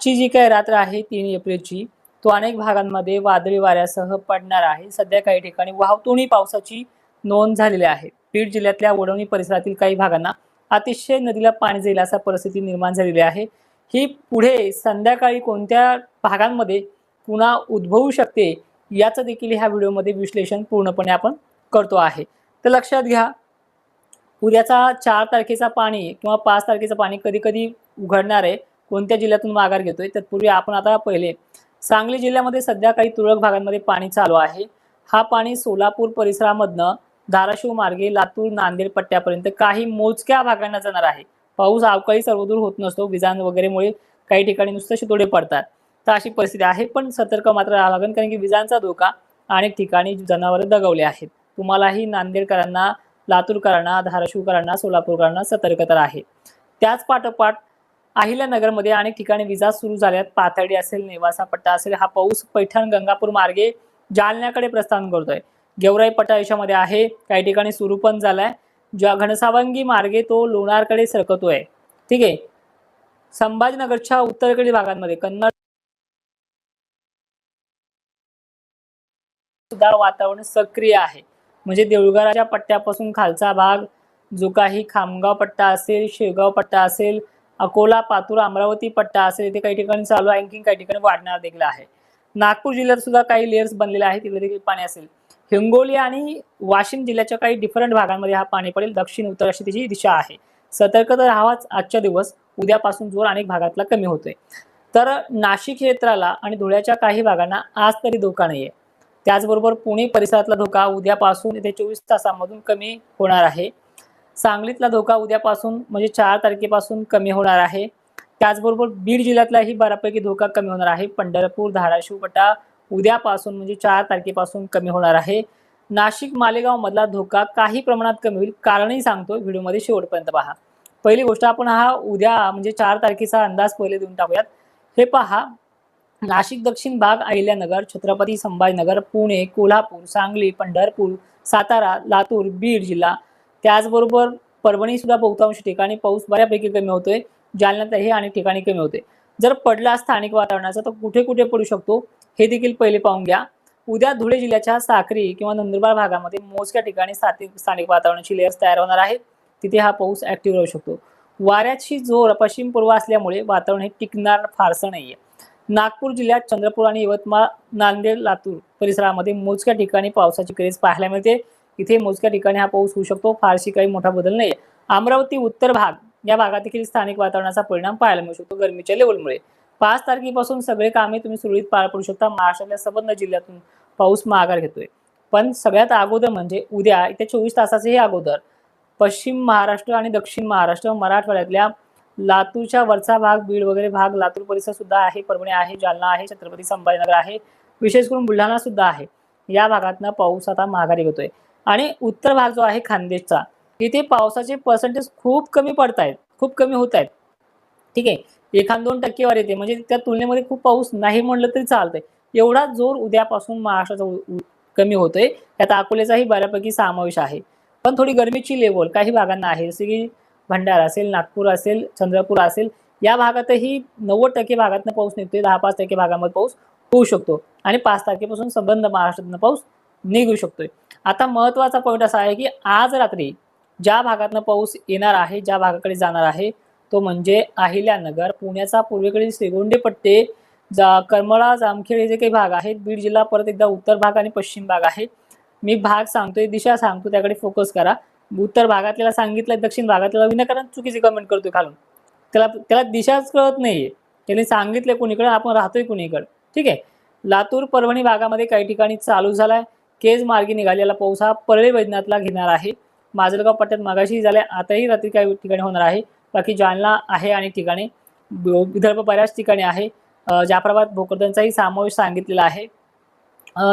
ची जी काही रात्र आहे 3 एप्रिलची तो अनेक भागांमध्ये वादळी वाऱ्यासह पडणार आहे। सध्या काही ठिकाणी वाहतुणी पावसाची नोंद झालेली आहे। बीड जिल्ह्यातल्या वडवणी परिसरातील काही भागांना अतिशय नदीला पाणी जाईल अशा परिस्थिती निर्माण झालेली आहे। ही पुढे संध्याकाळी कोणत्या भागांमध्ये पुन्हा उद्भवू शकते याचं देखील ह्या व्हिडिओमध्ये विश्लेषण पूर्णपणे आपण करतो आहे। तर लक्षात घ्या, उद्याचा 4 तारखेचा पाणी किंवा 5 तारखेचं पाणी कधी कधी उघडणार आहे, कोणत्या जिल्ह्यातून माघार घेतोय। तत्पूर्वी आपण आता पहिले सांगली जिल्ह्यामध्ये सध्या काही तुरळक भागांमध्ये पाणी चालू आहे। हा पाणी सोलापूर परिसरामधनं धाराशिव मार्गे लातूर नांदेड पट्ट्यापर्यंत काही मोजक्या भागांना जाणार आहे। पाऊस अवकाळी सर्वदूर होत नसतो, विजां वगैरेमुळे काही ठिकाणी नुसते शितोडे पडतात, तर अशी परिस्थिती आहे। पण सतर्क मात्र राहावं लागेल, कारण की विजांचा धोका अनेक ठिकाणी जनावरे दगावले आहेत। तुम्हालाही नांदेडकरांना, लातूरकरांना, धाराशिवकरांना, सोलापूरकरांना सतर्कता आहे। त्याच पाठोपाठ अहिल्यानगरमध्ये अनेक ठिकाणी विजा सुरू झाल्यात। पाथर्डी असेल, नेवासा पट्टा असेल, हा पाऊस पैठण गंगापूर मार्गे जालन्याकडे प्रस्थान करतोय। गेवराई पट्टा याच्यामध्ये आहे, काही ठिकाणी सुरू पण झालाय। ज्या घनसावंगी मार्गे तो लोणारकडे सरकतोय। ठीक आहे। संभाजीनगरच्या उत्तरेकडील भागांमध्ये कन्नड सुद्धा वातावरण सक्रिय आहे। म्हणजे देऊळगाराच्या पट्ट्यापासून खालचा भाग जो काही खामगाव पट्टा असेल, शेगाव पट्टा असेल, अकोला, पातूर, अमरावती पट्टा असेल, इथे काही ठिकाणी चालू आहे, आणखी काही ठिकाणी वाढणार देखील आहे। नागपूर जिल्ह्यात सुद्धा काही लेयर्स बनलेले आहेत, तिथे देखील पाणी असेल। हिंगोली आणि वाशिम जिल्ह्याच्या काही डिफरंट भागांमध्ये हा पाणी पडेल। दक्षिण उत्तर अशी त्याची दिशा आहे। सतर्कता राहावाच आजच्या दिवस। उद्यापासून जोर अनेक भागातला कमी होतोय। तर नाशिक क्षेत्राला आणि धुळ्याच्या काही भागांना आज तरी धोका नाहीये। त्याचबरोबर पुणे परिसरातला धोका उद्यापासून येत्या 24 तासांमधून कमी होणार आहे। सांगलीतला धोका उद्यापासून म्हणजे 4 तारखेपासून कमी होणार आहे। त्याचबरोबर बीड जिल्ह्यातलाही बऱ्यापैकी धोका कमी होणार आहे। पंढरपूर, धाराशिव पट्टा उद्यापासून म्हणजे 4 तारखेपासून कमी होणार आहे। नाशिक, मालेगाव मधला धोका काही प्रमाणात कमी होईल, कारणही सांगतो, व्हिडिओमध्ये शेवटपर्यंत पहा। पहिली गोष्ट, आपण हा उद्या म्हणजे 4 तारखेचा अंदाज पहिले देऊन टाकूयात। हे पहा, नाशिक दक्षिण भाग, अहिल्यानगर, छत्रपती संभाजीनगर, पुणे, कोल्हापूर, सांगली, पंढरपूर, सातारा, लातूर, बीड जिल्हा, त्याचबरोबर परभणी सुद्धा बहुतांश ठिकाणी पाऊस बऱ्यापैकी कमी होतोय। जालन्यातही अनेक ठिकाणी कमी होते। जर पडला स्थानिक वातावरणाचा तर कुठे कुठे पडू शकतो हे देखील पहिले पाहून घ्या। उद्या धुळे जिल्ह्याच्या साक्री किंवा नंदुरबार भागामध्ये मोजक्या ठिकाणी स्थानिक वातावरणाची लेयर्स तयार होणार आहेत, तिथे हा पाऊस ऍक्टिव्ह राहू शकतो। वाऱ्याची जोर पश्चिम पूर्व असल्यामुळे वातावरण हे टिकणार फारसं नाहीये। नागपूर जिल्ह्यात चंद्रपूर आणि यवतमाळ, नांदेड, लातूर परिसरामध्ये मोजक्या ठिकाणी पावसाची क्रेज पाहायला मिळते। इथे मोजक्या ठिकाणी हा पाऊस होऊ शकतो, फारशी काही मोठा बदल नाही। अमरावती उत्तर भाग या भागात देखील स्थानिक वातावरणाचा परिणाम पाहायला मिळू शकतो गरमीच्या लेवलमुळे। 5 तारखेपासून सगळे कामे तुम्ही सुरळीत पार पडू शकता। महाराष्ट्रातल्या संबंध जिल्ह्यातून पाऊस माघार घेतोय। पण सगळ्यात अगोदर म्हणजे उद्या येत्या 24 तासाचेही अगोदर पश्चिम महाराष्ट्र आणि दक्षिण महाराष्ट्र, मराठवाड्यातल्या लातूरच्या वरचा भाग, बीड वगैरे भाग, लातूर परिसर सुद्धा आहे, परभणी आहे, जालना आहे, छत्रपती संभाजीनगर आहे, विशेष करून बुलढाणा सुद्धा आहे। या भागातनं पाऊस आता माघारी घेतोय। आणि उत्तर भाग जो आहे खानदेशचा, इथे पावसाचे पर्सेंटेज खूप कमी पडतायत, खूप कमी होत आहेत। ठीक आहे, 1-2% येते, म्हणजे त्या तुलनेमध्ये खूप पाऊस नाही म्हणलं तरी चालतंय। एवढा जोर उद्यापासून महाराष्ट्राचा कमी होतोय। त्यात अकोल्याचाही बऱ्यापैकी समावेश आहे। पण थोडी गरमीची लेवल काही भागांना आहे, जसे की भंडारा असेल, नागपूर असेल, चंद्रपूर असेल, या भागातही 90% भागातनं पाऊस निघतोय। 10-5% भागामध्ये पाऊस होऊ शकतो आणि 5 तारखेपासून संबंध महाराष्ट्रातनं पाऊस निघू शकतोय। आता महत्त्वाचा पॉईंट असा आहे की आज रात्री ज्या भागातनं पाऊस येणार आहे, ज्या भागाकडे जाणार आहे, तो म्हणजे अहिल्यानगर, पुण्याचा पूर्वेकडील श्रीगोंदे पट्टे, करमाळा, जामखेड हे जे काही भाग आहेत, बीड जिल्हा, परत एकदा उत्तर भाग आणि पश्चिम भाग आहे। मी भाग सांगतोय, दिशा सांगतो, त्याकडे फोकस करा। उत्तर भागातल्याला सांगितलं, दक्षिण भागातल्याला विनाकारण चुकीची कमेंट करतोय खालून, त्याला दिशाच कळत नाहीये। त्याने सांगितले कुणीकडे, आपण राहतोय कुणीकडे। ठीक आहे। लातूर, परभणी भागामध्ये काही ठिकाणी चालू झालाय। केज मार्गे निघालेला पाऊस हा परळी वैजनाथला घेणार आहे। माजलगाव पट्ट्यात मगाशी झाले, आताही रात्री काही ठिकाणी होणार आहे। बाकी जालना आहे अनेक ठिकाणी, विदर्भ बऱ्याच ठिकाणी आहे, जाफराबाद, भोकरदनचाही समावेश सांगितलेला आहे।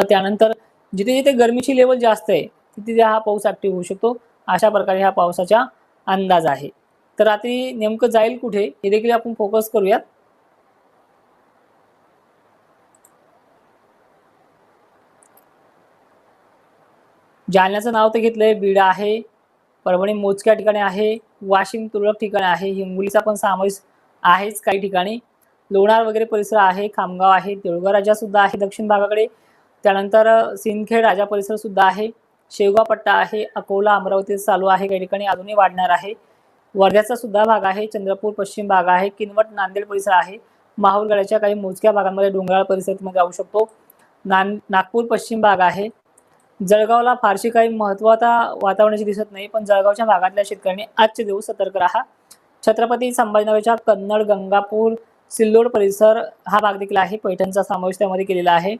त्यानंतर जिथे जिथे गरमीची लेवल जास्त आहे तिथे हा पाऊस ऍक्टिव्ह होऊ शकतो। अशा प्रकारे हा पावसाचा अंदाज आहे। तर रात्री नेमकं जाईल कुठे हे देखील आपण फोकस करूयात। जालन्याचं नाव तर घेतलंय, बीड आहे, परभणी मोजक्या ठिकाणी आहे, वाशिम तुरळक ठिकाणी आहे, हिंगोलीचा पण समावेश आहेच काही ठिकाणी। लोणार वगैरे परिसर आहे, खामगाव आहे, देऊळगाव राजा सुद्धा आहे दक्षिण भागाकडे. त्यानंतर सिंदखेड राजा परिसर सुद्धा आहे, शेवगाव पट्टा आहे, अकोला अमरावती चालू आहे, काही ठिकाणी अजूनही वाढणार आहे. वर्ध्याचा सुद्धा भाग आहे, चंद्रपूर पश्चिम भाग आहे, किनवट नांदेड परिसर आहे, माहूरगडाच्या काही मोजक्या भागांमध्ये डोंगराळ परिसरामध्ये जाऊ शकतो. नागपूर पश्चिम भाग आहे. जळगावला फारशी काही महत्त्वाचा वातावरणाची दिसत नाही, पण जळगावच्या भागातल्या शेतकऱ्यांनी आजचे दिवस सतर्क राहा. छत्रपती संभाजीनगरच्या कन्नड, गंगापूर, सिल्लोड परिसर हा भाग देखील आहे, पैठणचा समावेश त्यामध्ये केलेला आहे.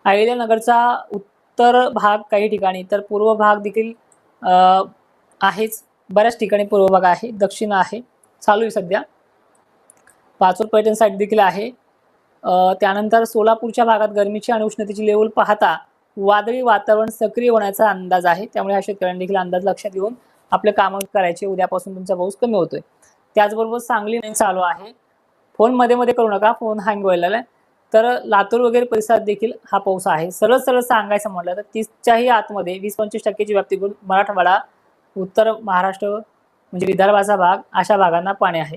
अहिल्यानगरचा उत्तर भाग काही ठिकाणी, तर पूर्व भाग देखील आहेच, बऱ्याच ठिकाणी पूर्व भाग आहे, दक्षिण आहे, चालू आहे सध्या. पाचोड पैठण साईड देखील आहे. त्यानंतर सोलापूरच्या भागात गरमीची आणि उष्णतेची लेवल पाहता वादळी वातावरण सक्रिय होण्याचा अंदाज आहे, त्यामुळे ह्या शेतकऱ्यांनी देखील अंदाज लक्षात घेऊन आपले कामं करायचे. उद्यापासून तुमचा पाऊस कमी होतोय. त्याचबरोबर सांगली चालू आहे. फोन मध्ये मध्ये करू नका, फोन हँग व्हायला. तर लातूर वगैरे परिसरात देखील हा पाऊस आहे. सरळ सरळ सांगायचं म्हटलं तर 30च्याही आतमध्ये 20-25% व्याप्ती करून मराठवाडा, उत्तर महाराष्ट्र म्हणजे विदर्भाचा भाग, अशा भागांना पाणी आहे.